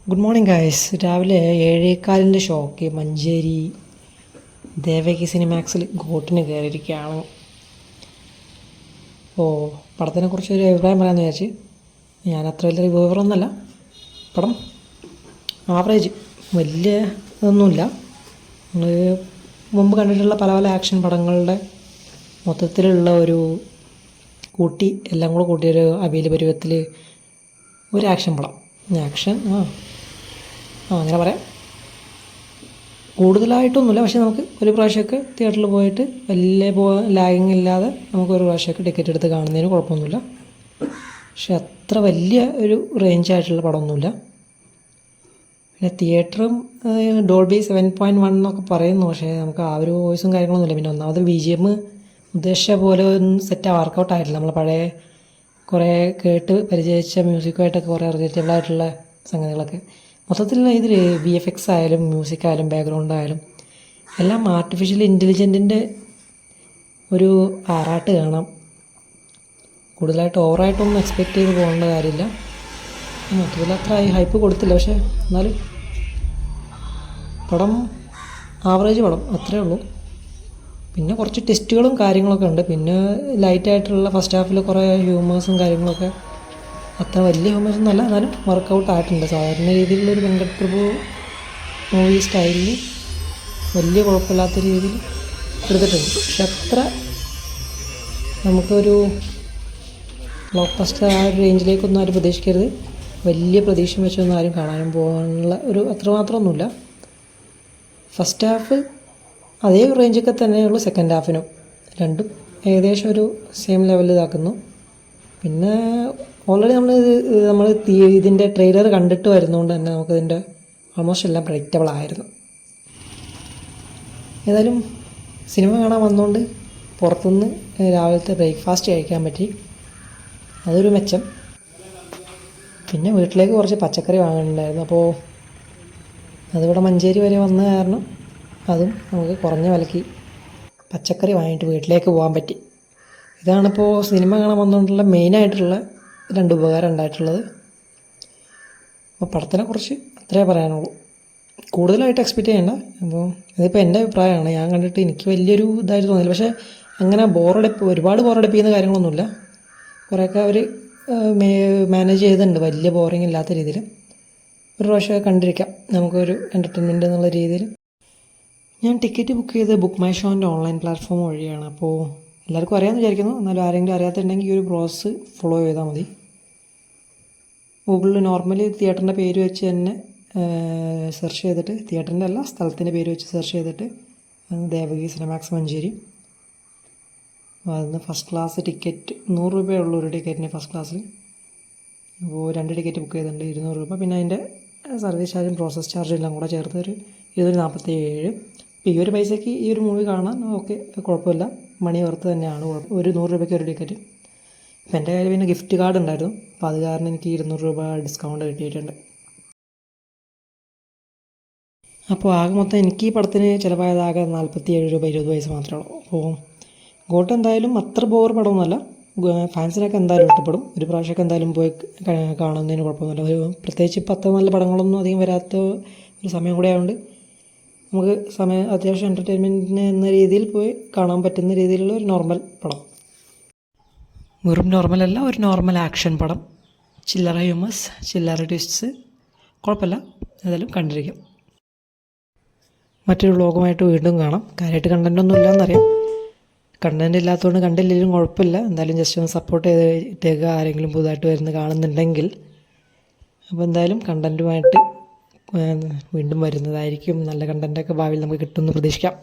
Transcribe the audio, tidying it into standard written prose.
Good morning guys. രാവിലെ 7:15 shock Manjeri Devaki സിനിമാക്സിൽ ഗോട്ടിന് കയറിയിരിക്കുകയാണ്. അപ്പോൾ പടത്തിനെക്കുറിച്ച് ഒരു അഭിപ്രായം പറയാമെന്ന് വിചാരിച്ച്. ഞാൻ അത്ര വലിയ റിവ്യൂവറൊന്നുമല്ല. പടം ആവറേജ്, വലിയ ഇതൊന്നുമില്ല. നമ്മൾ മുമ്പ് കണ്ടിട്ടുള്ള പല പല ആക്ഷൻ പടങ്ങളുടെ മൊത്തത്തിലുള്ള ഒരു എല്ലാം കൂടെ കൂട്ടിയൊരു അവിയൽ പരുവത്തിൽ ഒരു ആക്ഷൻ പടം. ആക്ഷൻ അങ്ങനെ പറയാം. കൂടുതലായിട്ടൊന്നുമില്ല, പക്ഷേ നമുക്ക് ഒരു പ്രാവശ്യമൊക്കെ തിയേറ്ററിൽ പോയിട്ട് വലിയ ലാഗിങ് ഇല്ലാതെ നമുക്ക് ഒരു പ്രാവശ്യമൊക്കെ ടിക്കറ്റ് എടുത്ത് കാണുന്നതിന് കുഴപ്പമൊന്നുമില്ല. പക്ഷെ അത്ര വലിയ ഒരു റേഞ്ചായിട്ടുള്ള പടമൊന്നുമില്ല. പിന്നെ തിയേറ്ററും ഡോൾബി 7.1 എന്നൊക്കെ പറയുന്നു, പക്ഷേ നമുക്ക് ആ ഒരു വോയിസും കാര്യങ്ങളൊന്നുമില്ല. പിന്നെ ഒന്നാമത് BGM ഉദ്ദേശിച്ച പോലെ ഒന്നും സെറ്റ് വർക്കൗട്ട് ആയിട്ടില്ല. നമ്മൾ പഴയ കുറേ കേട്ട് പരിചയിച്ച മ്യൂസിക്കുമായിട്ടൊക്കെ കുറേ റിലേറ്റബിളായിട്ടുള്ള സംഗതികളൊക്കെ മൊത്തത്തിൽ ഇതിൽ VFX ആയാലും മ്യൂസിക് ആയാലും ബാക്ക്ഗ്രൗണ്ട് ആയാലും എല്ലാം ആർട്ടിഫിഷ്യൽ ഇൻ്റലിജൻറ്റിൻ്റെ ഒരു ആറാട്ട് കാണാം. കൂടുതലായിട്ട് ഓവറായിട്ടൊന്നും എക്സ്പെക്റ്റ് ചെയ്ത് പോകേണ്ട കാര്യമില്ല. മൊത്തത്തിൽ അത്ര ഹൈപ്പ് കൊടുത്തില്ല, പക്ഷേ എന്നാലും പടം ആവറേജ് പടം അത്രേ ഉള്ളൂ. പിന്നെ കുറച്ച് ടെസ്റ്റുകളും കാര്യങ്ങളൊക്കെ ഉണ്ട്. പിന്നെ ലൈറ്റായിട്ടുള്ള ഫസ്റ്റ് ഹാഫിൽ കുറേ ഹ്യൂമേഴ്സും കാര്യങ്ങളൊക്കെ, അത്ര വലിയ ഹ്യൂമേഴ്സ് ഒന്നുമല്ല, എന്നാലും വർക്കൗട്ട് ആയിട്ടുണ്ട്. സാധാരണ രീതിയിലുള്ളൊരു വെങ്കട് പ്രഭു മൂവി സ്റ്റൈലിൽ വലിയ കുഴപ്പമില്ലാത്ത രീതിയിൽ എടുത്തിട്ടുണ്ട്. പക്ഷെ അത്ര നമുക്കൊരു ബ്ലോക്ക് ബസ്റ്റർ ആ ഒരു റേഞ്ചിലേക്കൊന്നും ആരും പ്രതീക്ഷിക്കരുത്. വലിയ പ്രതീക്ഷ വെച്ചൊന്നും ആരും കാണാനും പോകാനുള്ള ഒരു അത്രമാത്രമൊന്നുമില്ല. ഫസ്റ്റ് ഹാഫ് അതേ റേഞ്ചൊക്കെ തന്നെയുള്ളൂ സെക്കൻഡ് ഹാഫിനും. രണ്ടും ഏകദേശം ഒരു സെയിം ലെവലിൽ ഇതാക്കുന്നു. പിന്നെ ഓൾറെഡി നമ്മൾ ഇതിൻ്റെ ട്രെയിലർ കണ്ടിട്ട് വരുന്നതുകൊണ്ട് തന്നെ നമുക്കിതിൻ്റെ ഓൾമോസ്റ്റ് എല്ലാം പ്രഡിക്റ്റബിൾ ആയിരുന്നു. ഏതായാലും സിനിമ കാണാൻ വന്നുകൊണ്ട് പുറത്തുനിന്ന് രാവിലത്തെ ബ്രേക്ക്ഫാസ്റ്റ് കഴിക്കാൻ പറ്റി, അതൊരു മെച്ചം. പിന്നെ വീട്ടിലേക്ക് കുറച്ച് പച്ചക്കറി വാങ്ങാനുണ്ടായിരുന്നു. അപ്പോൾ അതിവിടെ മഞ്ചേരി വരെ വന്ന കാരണം അതും നമുക്ക് കുറഞ്ഞ വിലയ്ക്ക് പച്ചക്കറി വാങ്ങിയിട്ട് വീട്ടിലേക്ക് പോകാൻ പറ്റി. ഇതാണിപ്പോൾ സിനിമ കാണാൻ വന്നുകൊണ്ടുള്ള മെയിനായിട്ടുള്ള 2 ഉപകാരം ഉണ്ടായിട്ടുള്ളത്. അപ്പോൾ പടത്തിനെക്കുറിച്ച് അത്രേ പറയാനുള്ളൂ. കൂടുതലായിട്ട് എക്സ്പെക്റ്റ് ചെയ്യേണ്ട. അപ്പോൾ ഇതിപ്പോൾ എൻ്റെ അഭിപ്രായമാണ്. ഞാൻ കണ്ടിട്ട് എനിക്ക് വലിയൊരു ഇതായിട്ട് തോന്നിയില്ല. പക്ഷേ അങ്ങനെ ഒരുപാട് ബോറടിപ്പിക്കുന്ന കാര്യങ്ങളൊന്നുമില്ല. കുറേയൊക്കെ അവർ മാനേജ് ചെയ്തിട്ടുണ്ട് വലിയ ബോറിങ് ഇല്ലാത്ത രീതിയിൽ. ഒരു പ്രാവശ്യമൊക്കെ കണ്ടിരിക്കാം നമുക്കൊരു എൻ്റർടൈൻമെൻറ്റ് എന്നുള്ള രീതിയിൽ. ഞാൻ ടിക്കറ്റ് ബുക്ക് ചെയ്ത് ബുക്ക് മൈ ഷോൻ്റെ ഓൺലൈൻ പ്ലാറ്റ്ഫോം വഴിയാണ്. അപ്പോൾ എല്ലാവർക്കും അറിയാമെന്ന് വിചാരിക്കുന്നു. എന്നാലും ആരെങ്കിലും അറിയാത്തുണ്ടെങ്കിൽ ഈ ഒരു പ്രോസസ്സ് ഫോളോ ചെയ്താൽ മതി. ഗൂഗിളിൽ നോർമലി തിയേറ്ററിൻ്റെ പേര് വെച്ച് തന്നെ സെർച്ച് ചെയ്തിട്ട്, തിയേറ്ററിൻ്റെ അല്ല സ്ഥലത്തിൻ്റെ പേര് വെച്ച് സെർച്ച് ചെയ്തിട്ട് ദേവകി സിനിമാക്സ് മഞ്ചേരി, അതിന് ഫസ്റ്റ് ക്ലാസ് ടിക്കറ്റ് 100 രൂപയുള്ളൂ ഒരു ടിക്കറ്റിന് ഫസ്റ്റ് ക്ലാസ്സിൽ. അപ്പോൾ 2 ടിക്കറ്റ് ബുക്ക് ചെയ്തിട്ടുണ്ട്, 200 രൂപ. പിന്നെ അതിൻ്റെ സർവീസ് ചാർജും പ്രോസസ് ചാർജും എല്ലാം കൂടെ ചേർത്ത് ഒരു 247. അപ്പോൾ ഈ ഒരു പൈസയ്ക്ക് ഈ ഒരു മൂവി കാണാൻ ഓക്കെ, കുഴപ്പമില്ല, മണി വർത്ത് തന്നെയാണ്. ഒരു 100 രൂപയ്ക്ക് ഒരു ടിക്കറ്റ്. ഇപ്പം എൻ്റെ കയ്യിൽ പിന്നെ ഗിഫ്റ്റ് കാർഡ് ഉണ്ടായിരുന്നു, അപ്പോൾ അത് കാരണം എനിക്ക് 200 രൂപ ഡിസ്കൗണ്ട് കിട്ടിയിട്ടുണ്ട്. അപ്പോൾ ആകെ മൊത്തം എനിക്ക് ഈ പടത്തിന് ചിലവായതാകെ 47 രൂപ 20 പൈസ മാത്രമേ ഉള്ളൂ. അപ്പോൾ ഗോട്ട് എന്തായാലും അത്ര ബോർ പടമൊന്നുമല്ല. ഫാൻസിനൊക്കെ എന്തായാലും ഇഷ്ടപ്പെടും. ഒരു പ്രാവശ്യമൊക്കെ എന്തായാലും പോയി കാണുന്നതിന് കുഴപ്പമൊന്നുമില്ല. പ്രത്യേകിച്ച് ഇപ്പോൾ അത്ര നല്ല പടങ്ങളൊന്നും അധികം വരാത്ത ഒരു സമയം കൂടെ ആയതുകൊണ്ട് നമുക്ക് അത്യാവശ്യം എൻ്റർടൈൻമെൻറ്റിന് എന്ന രീതിയിൽ പോയി കാണാൻ പറ്റുന്ന രീതിയിലുള്ള ഒരു നോർമൽ പടം. വെറും നോർമലല്ല, ഒരു നോർമൽ ആക്ഷൻ പടം. ചില്ലറ ഹ്യൂമേഴ്സ്, ചില്ലറ ട്വിസ്റ്റ്സ്, കുഴപ്പമില്ല, ഏതായാലും കണ്ടിരിക്കും. മറ്റൊരു വ്ളോഗുമായിട്ട് വീണ്ടും കാണാം. കാര്യമായിട്ട് കണ്ടൻറ്റൊന്നും ഇല്ലയെന്നറിയാം. കണ്ടൻറ്റ് ഇല്ലാത്തതുകൊണ്ട് കണ്ടില്ലെങ്കിലും കുഴപ്പമില്ല. എന്തായാലും ജസ്റ്റ് ഒന്ന് സപ്പോർട്ട് ചെയ്തിട്ടേക്കുക ആരെങ്കിലും പുതുതായിട്ട് വരുന്ന കാണുന്നുണ്ടെങ്കിൽ. അപ്പോൾ എന്തായാലും കണ്ടൻറ്റുമായിട്ട് വീണ്ടും വരുന്നതായിരിക്കും. നല്ല കണ്ടൻറ്റൊക്കെ ഭാവിയിൽ നമുക്ക് കിട്ടുമെന്ന് പ്രതീക്ഷിക്കാം.